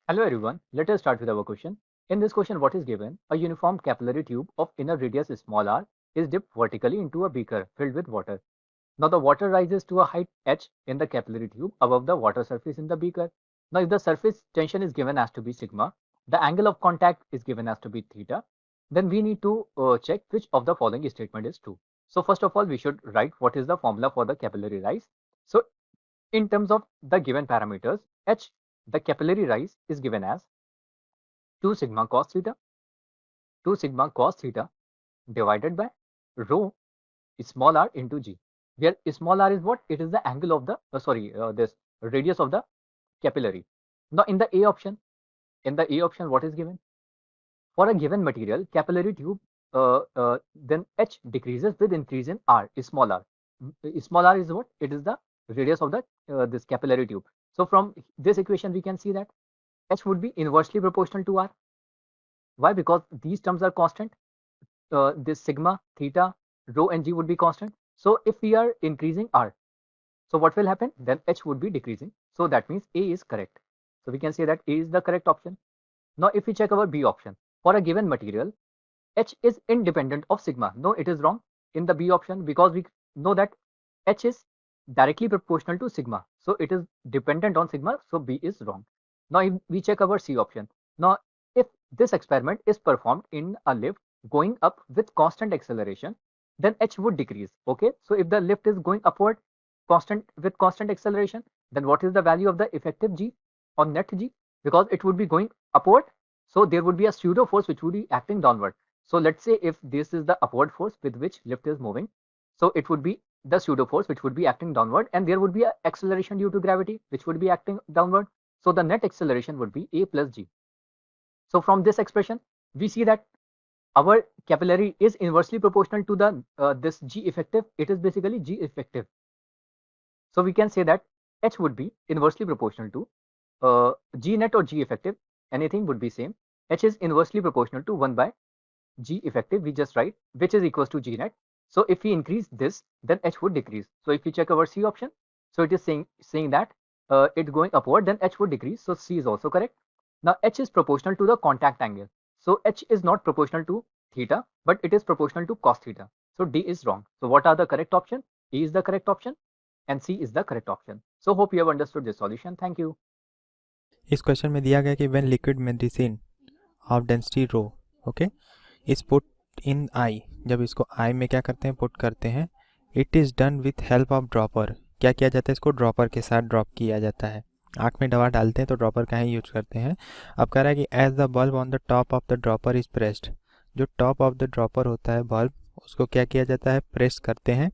Hello everyone, let us start with our question. In this question, what is given? A uniform capillary tube of inner radius small r is dipped vertically into a beaker filled with water. Now the water rises to a height h in the capillary tube above the water surface in the beaker. Now if the surface tension is given as to be sigma, the angle of contact is given as to be theta, then we need to check which of the following statement is true. So first of all, we should write what is the formula for the capillary rise. So in terms of the given parameters, h, the capillary rise is given as 2 sigma cos theta, 2 sigma cos theta divided by rho small r into g, where small r is what? It is the angle of the, this radius of the capillary. Now in the A option, what is given? For a given material, capillary tube, then h decreases with increase in r, small r. Small r is what? It is the radius of the this capillary tube. So from this equation, we can see that h would be inversely proportional to r. Why? Because these terms are constant. This sigma, theta, rho and g would be constant. So if we are increasing r, so what will happen? Then h would be decreasing. So that means A is correct. So we can say that A is the correct option. Now if we check our B option, for a given material, h is independent of sigma. No, it is wrong in the B option because we know that h is directly proportional to sigma. So it is dependent on sigma. So B is wrong. Now if we check our C option. Now if this experiment is performed in a lift going up with constant acceleration, then h would decrease. Okay, so if the lift is going upward constant acceleration, then what is the value of the effective g or net g? Because it would be going upward, so there would be a pseudo force which would be acting downward. So let's say if this is the upward force with which lift is moving, so it would be the pseudo force which would be acting downward, and there would be an acceleration due to gravity which would be acting downward. So the net acceleration would be a plus g. So from this expression, we see that our capillary is inversely proportional to the this g effective. It is basically g effective. So we can say that h would be inversely proportional to g net or g effective. Anything would be same. H is inversely proportional to 1 by g effective. We just write which is equals to g net. So if we increase this, then h would decrease. So if we check our C option, so it is saying that it going upward, then h would decrease. So C is also correct. Now h is proportional to the contact angle. So h is not proportional to theta, but it is proportional to cos theta. So D is wrong. So what are the correct option? A is the correct option and C is the correct option. So hope you have understood this solution. Thank you. इस question में दिया गया कि when liquid medicine of density rho okay is put in eye, जब इसको आई में क्या करते हैं, पुट करते हैं, it is done with help of dropper. क्या किया जाता है, इसको ड्रॉपर के साथ ड्रॉप किया जाता है. आँख में दवा डालते हैं तो ड्रॉपर का ही यूज करते हैं. अब कह रहा है कि as the bulb on the top of the dropper is pressed, जो टॉप ऑफ द ड्रॉपर होता है बल्ब, उसको क्या किया जाता है, प्रेस करते हैं.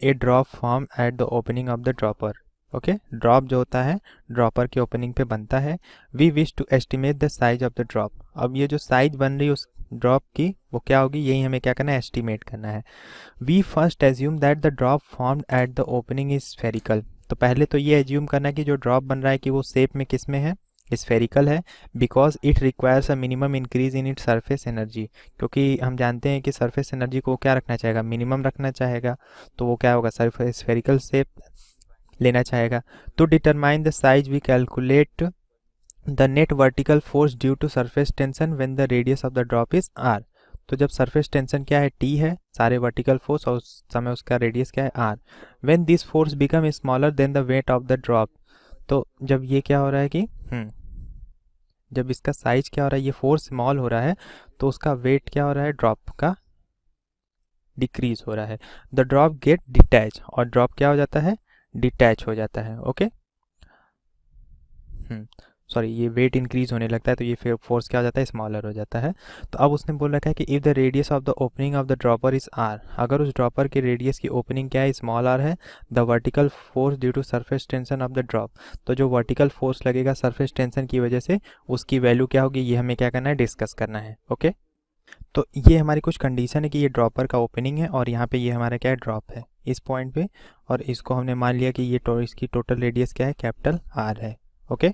A drop form at the opening of the dropper. Okay, drop जो होता है ड्रॉपर के ओपनिंग पे बनता है. We wish to estimate the size of the drop. अब ये जो साइज बन रही है उस ड्रॉप की वो क्या होगी, यही हमें क्या करना है, एस्टिमेट करना है. We first assume that the drop formed at the opening is spherical. तो पहले तो ये एज्यूम करना है कि जो ड्रॉप बन रहा है कि वो शेप में किस में है, स्फेरिकल है. Because it requires a minimum increase in it surface energy, क्योंकि हम जानते हैं कि सरफेस एनर्जी को क्या रखना चाहेगा, मिनिमम रखना चाहेगा. तो वो क्या होगा, सरफेस स्फेरिकल शेप लेना चाहेगा. To determine the size we calculate the net vertical force due to surface tension when the radius of the drop is r. तो जब सरफेस टेंशन क्या है, टी है, सारे वर्टिकल फोर्स, और उस समय उसका रेडियस क्या है, r. When this force become smaller than the weight of the drop. तो जब ये क्या हो रहा है कि जब इसका साइज क्या हो रहा है, ये फोर्स स्मॉल हो रहा है, तो उसका वेट क्या हो रहा है, ड्रॉप का डिक्रीज हो रहा है. द ड्रॉप गेट डिटैच, और ड्रॉप क्या हो जाता है, डिटैच हो जाता है. ओके, सॉरी, ये वेट इंक्रीज होने लगता है तो ये फोर्स क्या हो जाता है, स्मॉलर हो जाता है. तो अब उसने बोल रखा है कि if the radius of the opening of the dropper is r, अगर उस ड्रॉपर के रेडियस की ओपनिंग क्या है, स्मॉल आर है, the vertical force due to surface tension of the drop, तो जो वर्टिकल फोर्स लगेगा सरफेस टेंशन की वजह से, उसकी वैल्यू क्या होगी, ये हमें क्या करना है, डिस्कस करना है. ओके, तो ये हमारी कुछ कंडीशन है कि ये ड्रॉपर का ओपनिंग है और यहाँ पे ये हमारा क्या है, ड्रॉप है इस पॉइंट पे, और इसको हमने मान लिया कि ये इसकी टोटल रेडियस क्या है, कैपिटल आर है. ओके,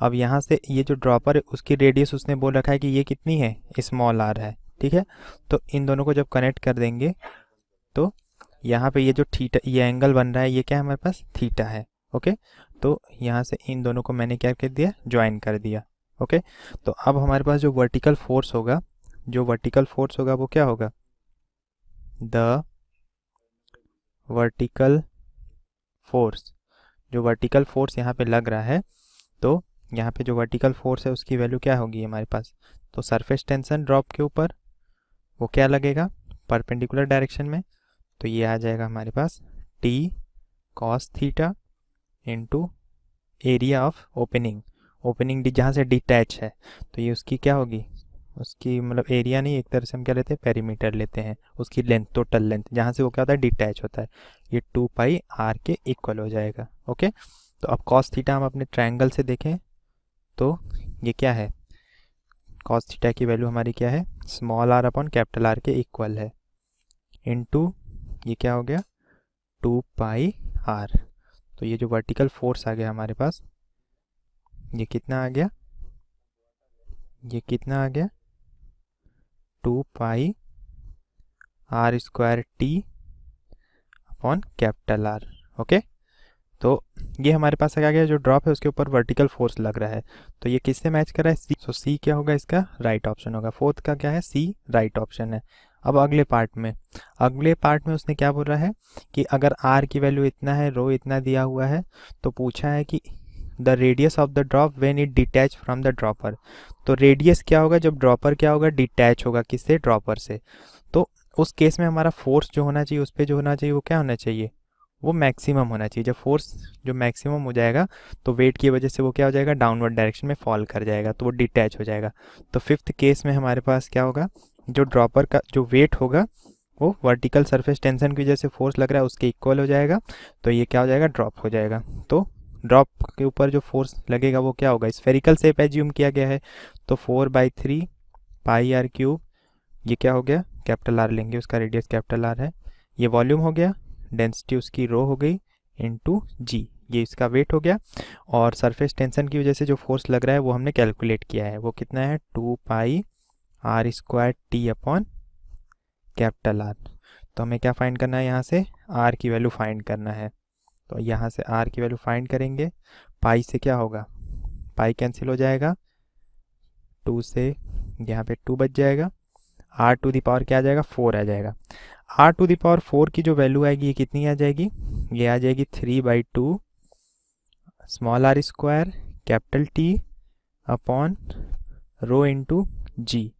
अब यहाँ से ये जो ड्रॉपर है उसकी रेडियस उसने बोल रखा है कि ये कितनी है, स्मॉल आर है. ठीक है, तो इन दोनों को जब कनेक्ट कर देंगे तो यहाँ पे ये जो थीटा, ये एंगल बन रहा है, ये क्या है हमारे पास, थीटा है. ओके, तो यहाँ से इन दोनों को मैंने क्या कर दिया, ज्वाइन कर दिया. ओके, तो अब हमारे पास जो वर्टिकल फोर्स होगा, वो क्या होगा, द वर्टिकल फोर्स, जो वर्टिकल फोर्स यहाँ पे लग रहा है, तो यहाँ पे जो वर्टिकल फोर्स है उसकी वैल्यू क्या होगी हमारे पास, तो सरफेस टेंशन ड्रॉप के ऊपर वो क्या लगेगा, परपेंडिकुलर डायरेक्शन में, तो ये आ जाएगा हमारे पास T cos theta into area of opening जहाँ से डिटैच है, तो ये उसकी क्या होगी, उसकी मतलब एरिया नहीं, एक तरह से हम क्या लेते हैं, पेरीमीटर लेते हैं, उसकी लेंथ, टोटल लेंथ जहाँ से वो क्या होता है, डिटैच होता है, ये 2πr के इक्वल हो जाएगा। ओके, तो अब cos थीटा हम अपने ट्रायंगल से देखें तो ये क्या है, cos थीटा की वैल्यू हमारी क्या है, small r upon capital R के इक्वल है, इनटू ये क्या हो गया 2πr। तो ये जो वर्टिकल फोर्स आ गया हमारे पास, ये कितना आ गया, 2πr² t upon capital R। Okay, तो ये हमारे पास आ गया, जो ड्रॉप है उसके ऊपर वर्टिकल फोर्स लग रहा है, तो ये किससे मैच कर रहा है, सी, तो सी क्या होगा, इसका राइट ऑप्शन होगा, फोर्थ का क्या है, सी राइट ऑप्शन है। अब अगले पार्ट में उसने क्या बोल रहा है कि अगर r की वैल्यू इतना है, रो इतना दिया हुआ है, तो पूछा है कि the radius of the drop when it detach from the dropper, तो रेडियस क्या होगा जब ड्रॉपर क्या होगा, डिटैच होगा किससे, ड्रॉपर से, तो उस केस में हमारा फोर्स जो होना चाहिए, उस पर जो होना चाहिए वो क्या होना चाहिए, वो मैक्सिमम होना चाहिए। जब फोर्स जो मैक्सिमम हो जाएगा तो वेट की वजह से वो क्या हो जाएगा, डाउनवर्ड डायरेक्शन में फॉल कर जाएगा, तो वो डिटैच हो जाएगा। तो फिफ्थ केस में हमारे पास क्या होगा, जो ड्रॉपर का जो वेट होगा वो वर्टिकल सरफेस टेंशन की वजह से फोर्स लग रहा है उसके इक्वल हो जाएगा, तो ये क्या हो जाएगा, ड्रॉप हो जाएगा। तो ड्रॉप के ऊपर जो फोर्स लगेगा वो क्या होगा, स्फेरिकल शेप एज्यूम किया गया है, तो 4/3πr³, ये क्या हो गया, कैपिटल R लेंगे, उसका रेडियस कैपिटल R है, ये वॉल्यूम हो गया, डेंसिटी उसकी रो हो गई इनटू जी, ये इसका वेट हो गया, और सरफेस टेंशन की वजह से जो फोर्स लग रहा है वो हमने कैलकुलेट किया है, वो कितना है 2πr² t upon capital R। तो हमें क्या फाइंड करना है, यहाँ से R की वैल्यू फाइंड करना है, तो यहाँ से R की वैल्यू फाइंड करेंगे, पाई से क्या होगा, पाई कैंसिल हो जाएगा, 2 से यहाँ पे 2 बच जाएगा, r⁴ क्या आ जाएगा, 4 आ जाएगा। r⁴ की जो वैल्यू आएगी ये कितनी आ जाएगी, ये आ जाएगी 3/2 small r² capital T upon rho into g.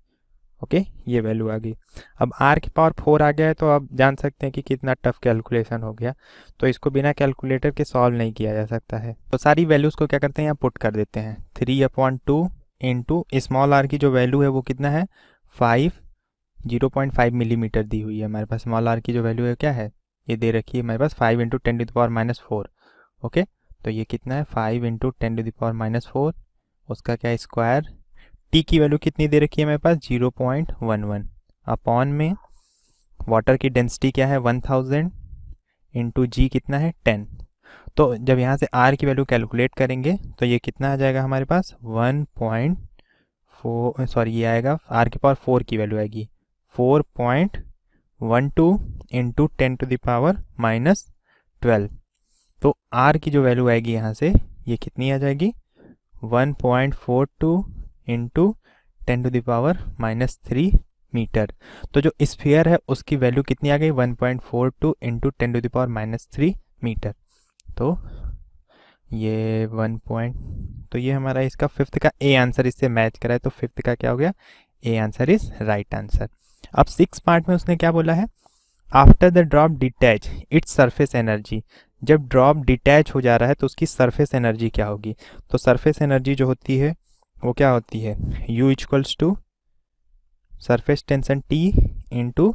Okay, ये वैल्यू आ गई। अब r⁴ आ गया है, तो आप जान सकते हैं कि कितना टफ कैलकुलेशन हो गया, तो इसको बिना कैलकुलेटर के सॉल्व नहीं किया जा सकता है। तो सारी वैल्यूज़ को क्या करते हैं, यहाँ पुट कर देते हैं, 3/2 इंटू स्मॉल r की जो वैल्यू है वो कितना है, 0.5 मिलीमीटर दी हुई है हमारे पास, स्मॉल r की जो वैल्यू है क्या है, ये दे रखी है हमारे पास 5 × 10⁻⁴। ओके, तो ये कितना है 5 × 10⁻⁴, उसका क्या है स्क्वायर, टी की वैल्यू कितनी दे रखी है हमारे पास 0.11 अपॉन में वाटर की डेंसिटी क्या है 1000 इंटू जी कितना है 10। तो जब यहाँ से R की वैल्यू कैलकुलेट करेंगे तो ये कितना आ जाएगा हमारे पास 1.4, सॉरी ये आएगा r⁴ की वैल्यू आएगी 4.12 इंटू 10⁻⁻12। तो R की जो वैल्यू आएगी यहाँ से ये कितनी आ जाएगी 1.42 इंटू 10⁻³ मीटर। तो जो स्फीयर है उसकी वैल्यू कितनी आ गई 1.42 इंटू 10⁻³ मीटर। तो ये तो ये हमारा इसका फिफ्थ का ए आंसर इससे मैच करा है, तो फिफ्थ का क्या हो गया, A answer is right answer. अब सिक्स पार्ट में उसने क्या बोला है, after the drop detach its surface energy, जब ड्रॉप डिटैच हो जा रहा है तो उसकी सरफेस एनर्जी क्या होगी। तो सरफेस एनर्जी जो होती है वो क्या होती है, U equals to surface tension T into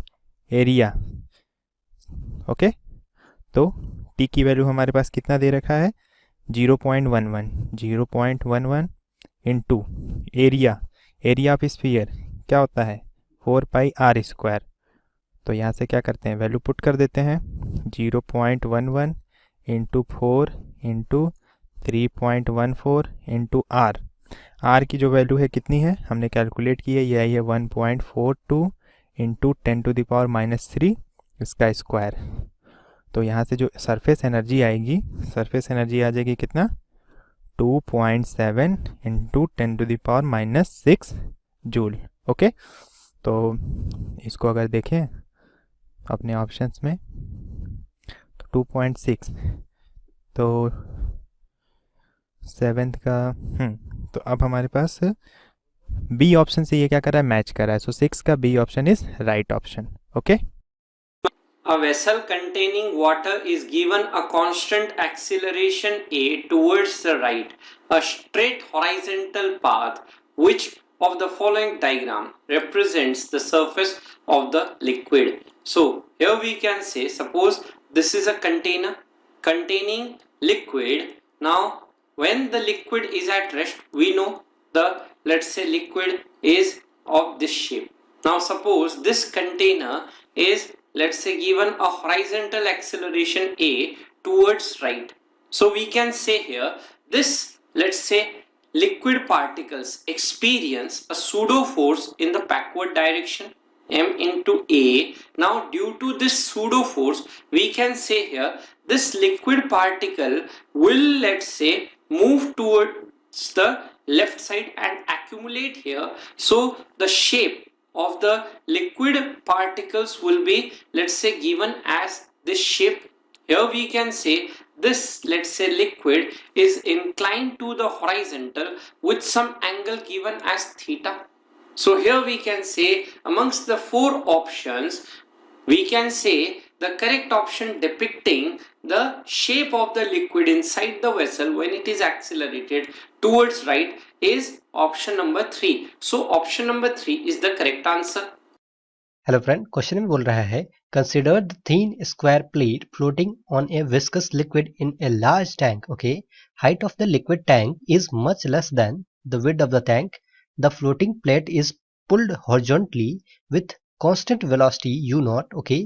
area. Okay, तो T की वैल्यू हमारे पास कितना दे रखा है 0.11 इंटू एरिया ऑफ स्फीयर क्या होता है 4πr²। तो यहाँ से क्या करते हैं वैल्यू पुट कर देते हैं 0.11 इंटू 4 इंटू 3.14 इंटू R की जो वैल्यू है कितनी है हमने कैलकुलेट की है, ये आई है 1.42 इंटू 10⁻³ इसका स्क्वायर। तो यहाँ से जो सरफेस एनर्जी आएगी, सरफेस एनर्जी आ जाएगी कितना 2.7 इंटू 10⁻⁻6 जूल। ओके, तो इसको अगर देखें अपने ऑप्शंस में तो 2.6, तो 7th का तो अब हमारे पास बी ऑप्शन से ये क्या कर रहा है, मैच कर रहा है। सो 6 का B option is right option. Okay, A vessel containing water is given a constant acceleration a towards the right, a straight horizontal path. Which of the following diagram represents the surface of the liquid? So here we can say, suppose this is a container containing liquid. Now when the liquid is at rest, we know the, let's say, liquid is of this shape. Now suppose this container is, let's say, given a horizontal acceleration a towards right. So we can say here this, let's say, liquid particles experience a pseudo force in the backward direction m into a. Now due to this pseudo force, we can say here this liquid particle will, let's say, move towards the left side and accumulate here. So the shape of the liquid particles will be, let's say, given as this shape. Here we can say this, let's say, liquid is inclined to the horizontal with some angle given as theta. So here we can say amongst the four options, we can say the correct option depicting the shape of the liquid inside the vessel when it is accelerated towards right is option number 3. So option number 3 is the correct answer. Hello friend, question में बोल रहा है consider the thin square plate floating on a viscous liquid in a large tank. Okay, height of the liquid tank is much less than the width of the tank. The floating plate is pulled horizontally with constant velocity u naught. Okay,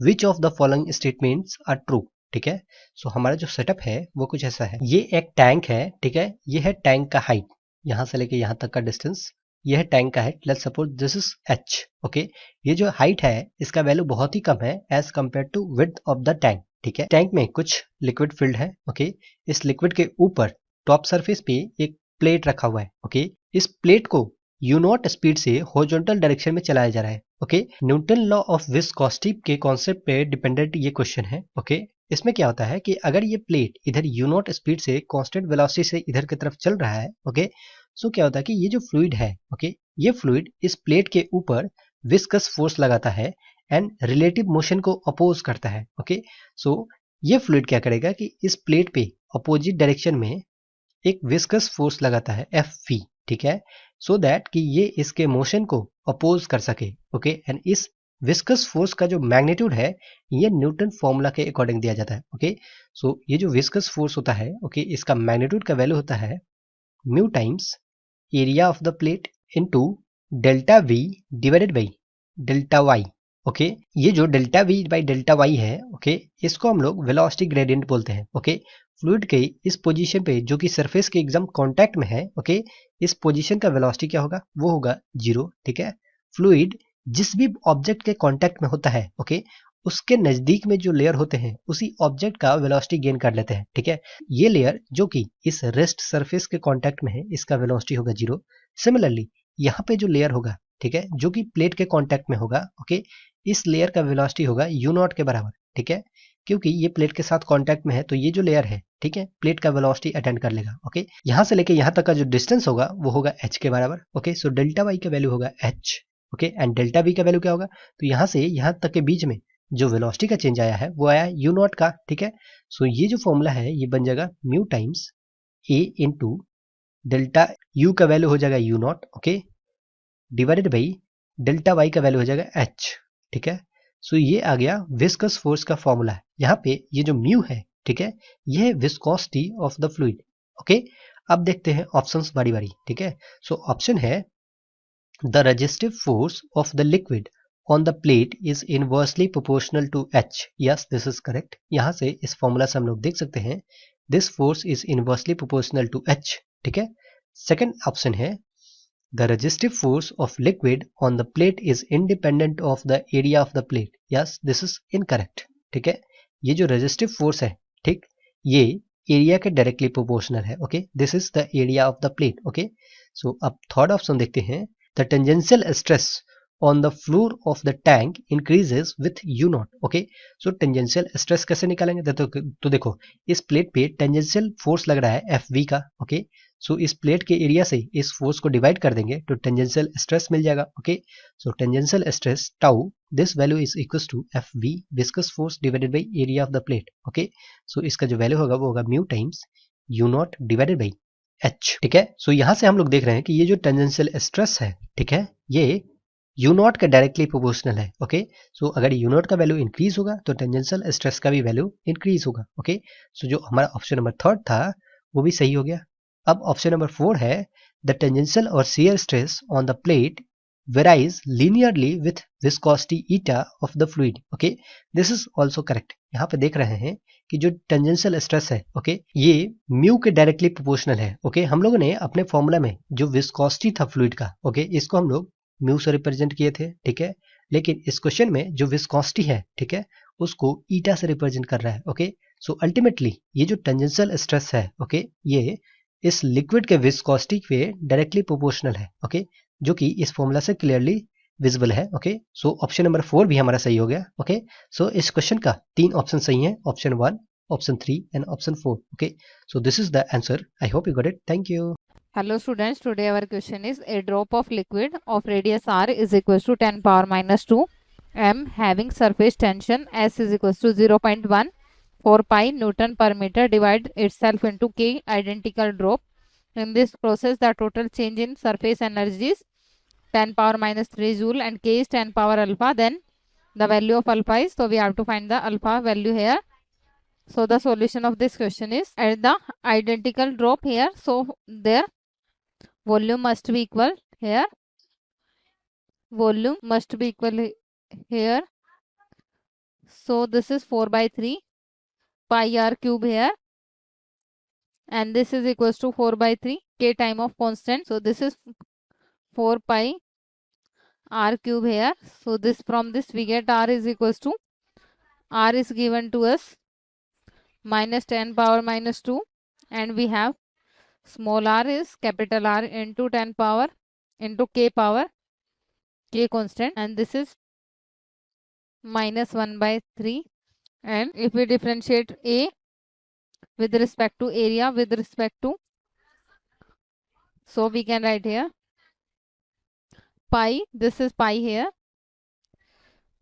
which of the following statements are true. ठीक है, सो हमारा जो setup है वो कुछ ऐसा है. ये एक टैंक है, ठीक है, ये है टैंक का हाइट, यहाँ से लेके यहाँ तक का डिस्टेंस, यह है टैंक का height. Let's suppose this is h. Okay, ये जो हाइट है इसका वैल्यू बहुत ही कम है as compare to width of the tank. ठीक है, टैंक में कुछ लिक्विड फिल्ड है. ओके, इस लिक्विड के ऊपर टॉप सरफेस पे एक प्लेट रखा हुआ है. ओके, इस प्लेट को u नॉट स्पीड से हॉरिजॉन्टल डायरेक्शन में चलाया जा रहा है. Okay, Newton law of viscosity के कॉन्सेप्ट पे डिपेंडेंट ये क्वेश्चन है. ओके, इसमें क्या होता है कि अगर ये प्लेट इधर u नॉट स्पीड से कांस्टेंट वेलोसिटी से इधर की तरफ चल रहा है. ओके, सो क्या होता है कि ये जो फ्लूइड है, ओके, ये फ्लूइड इस प्लेट के ऊपर विस्कस फोर्स लगाता है एंड रिलेटिव मोशन को अपोज करता है. ओके, सो ये फ्लूइड क्या करेगा कि इस प्लेट पे अपोजिट डायरेक्शन में एक विस्कस फोर्स लगाता है Fv. ठीक है, सो दैट कि ये इसके मोशन को अपोज कर सके. ओके, एंड इस विस्कस फोर्स का जो मैग्नीट्यूड है ये न्यूटन फॉर्मूला के अकॉर्डिंग दिया जाता है. ओके, सो ये जो विस्कस फोर्स होता है, ओके, इसका मैग्नीट्यूड का वैल्यू होता है mu times area of the plate into delta v divided by delta y. Okay, ये जो delta v by delta y है, ओके, इसको हम लोग वेलोसिटी ग्रेडियंट बोलते हैं. ओके, फ्लूइड के इस पोजीशन पे जो कि सरफेस के एकदम कांटेक्ट में है, ओके, इस पोजीशन का वेलोसिटी क्या होगा, वो होगा 0. ठीक है, फ्लूइड जिस भी ऑब्जेक्ट के कांटेक्ट में होता है, ओके, उसके नजदीक में जो लेयर होते हैं उसी ऑब्जेक्ट का वेलोसिटी गेन कर लेते हैं. ठीक है, ये लेयर जो कि इस रेस्ट सरफेस के कांटेक्ट में है इसका वेलोसिटी होगा 0. सिमिलरली यहाँ पे जो लेयर होगा, ठीक है, जो कि प्लेट के कांटेक्ट में होगा, ओके, इस लेयर का वेलोसिटी होगा u नॉट के बराबर. ठीक है, क्योंकि ये प्लेट के साथ कांटेक्ट में है तो ये जो लेयर है, ठीक है, प्लेट का वेलोसिटी अटेंड कर लेगा. ओके, यहाँ से लेके यहाँ तक का जो डिस्टेंस होगा वो होगा h के बराबर. ओके, सो डेल्टा वाई का वैल्यू होगा h. Okay, and delta v का वैल्यू क्या होगा, तो यहाँ से यहाँ तक के बीच में जो वेलोसिटी का चेंज आया है वो आया u नॉट का. ठीक है, सो ये जो फॉर्मूला है ये बन जाएगा mu times a into delta u का वैल्यू हो जाएगा u naught. Okay, divided by delta y का वैल्यू हो जाएगा h. ठीक है, सो ये आ गया विस्कस फोर्स का फॉर्मूला है. यहाँ पे ये जो म्यू है, ठीक है, ये है viscosity of the fluid. Okay, अब देखते हैं ऑप्शंस बारी बारी. ठीक है, सो ऑप्शन है the resistive force of the liquid on the plate is inversely proportional to h. Yes, this is correct. यहाँ से इस फॉर्मूला से हम लोग देख सकते हैं this force is inversely proportional to h. ठीक है, सेकंड ऑप्शन है the resistive force of liquid on the plate is independent of the area of the plate. yes, this is incorrect. ठीक है, ये जो resistive force है, ठीक, ये एरिया के डायरेक्टली प्रोपोर्शनल है. Okay, this is the area of the plate. Okay, so अब थर्ड ऑप्शन देखते हैं. The tangential stress on the floor of the tank increases with u naught. Okay, so tangential stress कैसे निकालेंगे? तो देखो, इस plate पे टेंजेंशियल फोर्स लग रहा है एफ वी का. ओके, सो इस प्लेट के एरिया से इस फोर्स को डिवाइड कर देंगे तो टेंजेंशियल स्ट्रेस मिल जाएगा. Okay, so tangential stress tau, this value is equal to F V viscous force divided by area of the plate. Okay, so इसका जो वैल्यू होगा वो होगा mu times U naught divided by H. ठीक है, सो यहां से हम लोग देख रहे हैं कि ये जो टेंजेंशियल स्ट्रेस है, ठीक है, ये यू नॉट का डायरेक्टली प्रोपोर्शनल है. ओके, सो अगर यू नॉट का वैल्यू इंक्रीज होगा तो टेंजेंशियल स्ट्रेस का भी वैल्यू इंक्रीज होगा. ओके, सो जो हमारा ऑप्शन नंबर थर्ड था वो भी सही हो गया. अब ऑप्शन नंबर फोर है द टेंजेंशियल और shear stress on the plate varies linearly with viscosity eta of the fluid. Okay, this is also correct. यहाँ पे देख रहे हैं कि जो टेंजेंशियल स्ट्रेस है, ओके, ये म्यू के डायरेक्टली प्रोपोर्शनल है. ओके, हम लोगों ने अपने फॉर्मूला में जो विस्कोसिटी था फ्लूइड का, ओके, इसको हम लोग म्यू से रिप्रेजेंट किए थे. ठीक है, लेकिन इस क्वेश्चन में जो विस्कोसिटी है, ठीक है, उसको ईटा से रिप्रेजेंट कर रहा है. ओके, सो अल्टीमेटली ये जो टेंजेंशियल स्ट्रेस है, ओके, ये इस लिक्विड के विस्कोसिटी पे डायरेक्टली प्रोपोर्शनल है. ओके, जो कि इस फॉर्मूला से क्लियरली विजिबल है. Okay, so option number four भी हमारा सही हो गया. ओके, सो इस क्वेश्चन का तीन ऑप्शन सही है, option one, option three and option four. Okay, so this is the answer. I hope you got it. Thank you. Hello students, today our question is a drop of liquid of radius r is equals to 10 power minus 2 m having surface tension s is equals to 0.1 4 pi Newton per meter divide itself into k identical drop. In this process the total change in surface energy is 10 power minus 3 joule and k is 10 power alpha. Then the value of alpha is, so we have to find the alpha value here. So the solution of this question is at the identical drop here, so there volume must be equal here, volume must be equal here, so this is 4 by 3 pi r cube here, and this is equals to 4 by 3 k time of constant, so this is 4 pi r cube here. So this, from this we get r is equals to, r is given to us minus 10 power minus 2, and we have small r is capital R into 10 power into k power, k constant, and this is minus 1 by 3. And if we differentiate a with respect to area with respect to, so we can write here pi, this is pi here,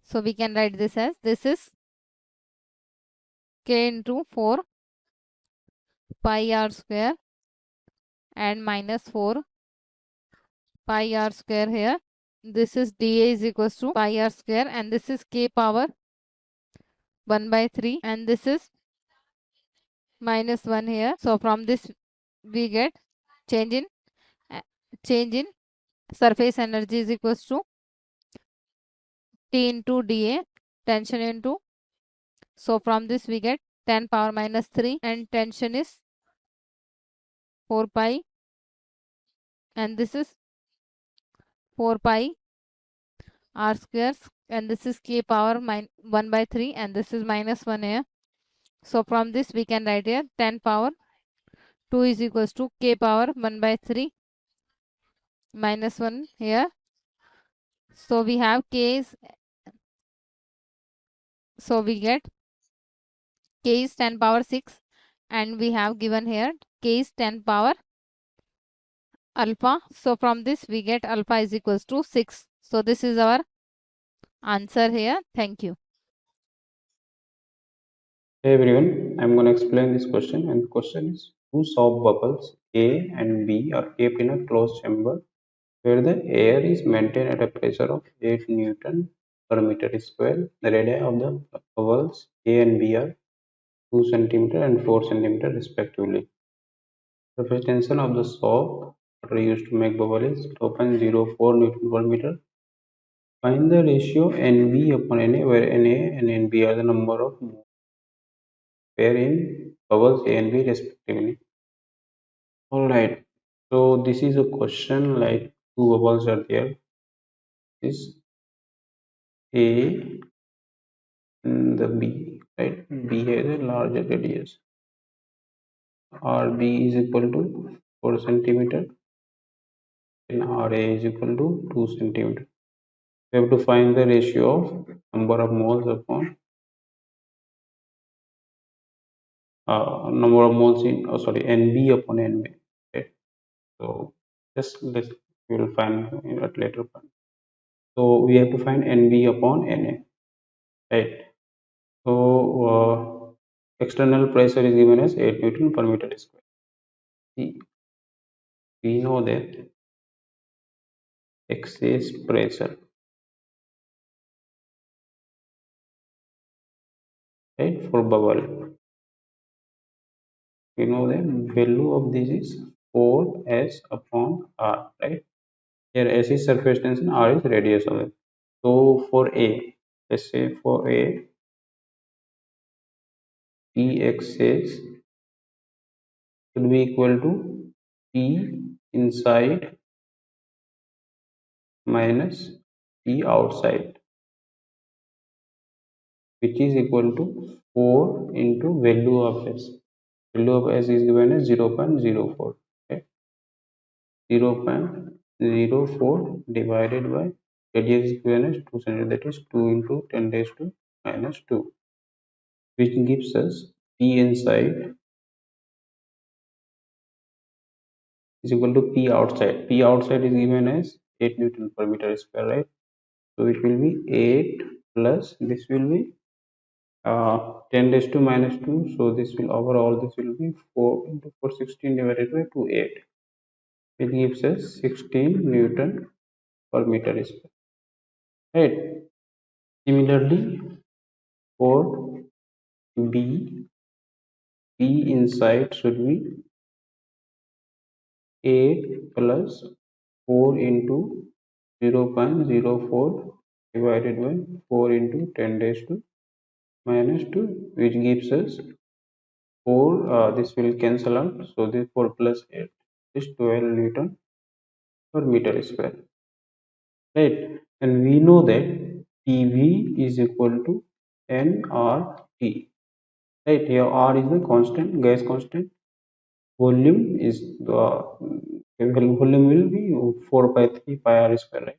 so we can write this as, this is k into 4 pi r square and minus 4 pi r square here, this is dA is equals to pi r square, and this is k power 1 by 3, and this is minus 1 here. So from this we get change in change in surface energy is equals to T into dA, tension into, so from this we get 10 power minus 3, and tension is 4 pi, and this is 4 pi r square, and this is k power 1 by 3, and this is minus 1 here. So from this we can write here 10 power 2 is equals to k power 1 by 3 minus 1 here. So we have k is, so we get k is 10 power 6, and we have given here k is 10 power alpha. So from this we get alpha is equals to 6. So this is our answer here. Thank you. Hey everyone, I'm going to explain this question, and the question is, two soap bubbles A and B are kept in a closed chamber where the air is maintained at a pressure of 8 Newton per meter square. The radii of the bubbles A and B are 2 centimeter and 4 centimeter respectively. Surface tension of the soap water used to make bubble is 0.04 Newton per meter. Find the ratio NB upon NA, where NA and NB are the number of moles pair in bubbles A and B respectively. Alright, so this is a question like two bubbles are there. This A and the B, right? B has a larger radius. RB is equal to 4 centimeter and RA is equal to 2 centimeter. We have to find the ratio of number of moles upon number of moles in NB upon NA. Okay. So just let's we will find at later point. So we have to find NB upon NA, right? So external pressure is given as 8 Newton per meter square. See, we know that excess pressure, right, for bubble. We know the value of this is 4S upon R, right? Here S is surface tension, R is radius of it. So for A, let's say for A, Pxs should be equal to P inside minus P outside, which is equal to 4 into value of S. Value of S is given as 0.04. Okay? 0.04 divided by radius is given as 2 cm, that is 2 into 10 raised to minus 2, which gives us P inside is equal to P outside. P outside is given as 8 Newton per meter square, right? So it will be 8 plus this will be 10 raised to minus 2. So this will overall this will be 4 into 4 16 divided by 2 8. It gives us 16 Newton per meter square, right? Similarly, for B, P inside should be 8 plus 4 into 0.04 divided by 4 into 10 raised to minus 2, which gives us 4. This will cancel out, so this 4 plus 8 is 12 Newton per meter square, right? And we know that PV is equal to nRT, right? Here R is the constant, gas constant. Volume is the volume will be 4 by 3 pi r square, right?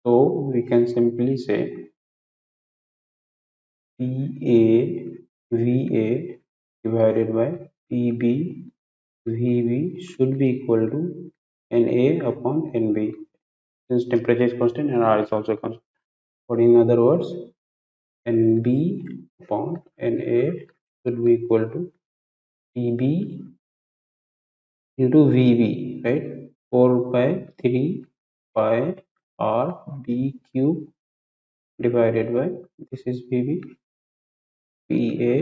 So we can simply say PA divided by PB should be equal to NA upon NB, since temperature is constant and R is also constant. Or in other words, NB upon NA should be equal to PB into VB, right? 4 by 3 pi R B cube divided by, this is VB, PA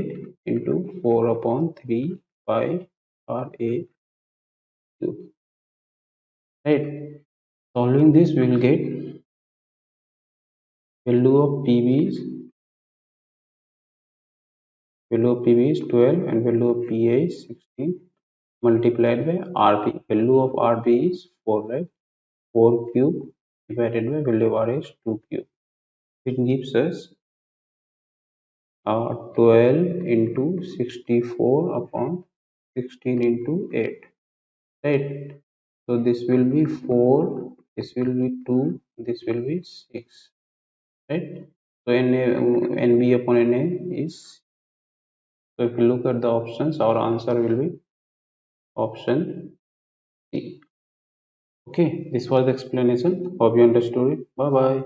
into 4 upon 3 pi RA cube, right? Solving this, we will get value of PB is 12 and value of PA is 16 multiplied by RB. Value of RB is 4, right? 4 cube divided by value of R is 2 cube, which gives us 12 into 64 upon 16 into 8, right? So this will be 4, this will be 2, this will be 6, right? So NB upon NA is, so if you look at the options, our answer will be option C. Okay, this was the explanation. Hope you understood it. Bye bye.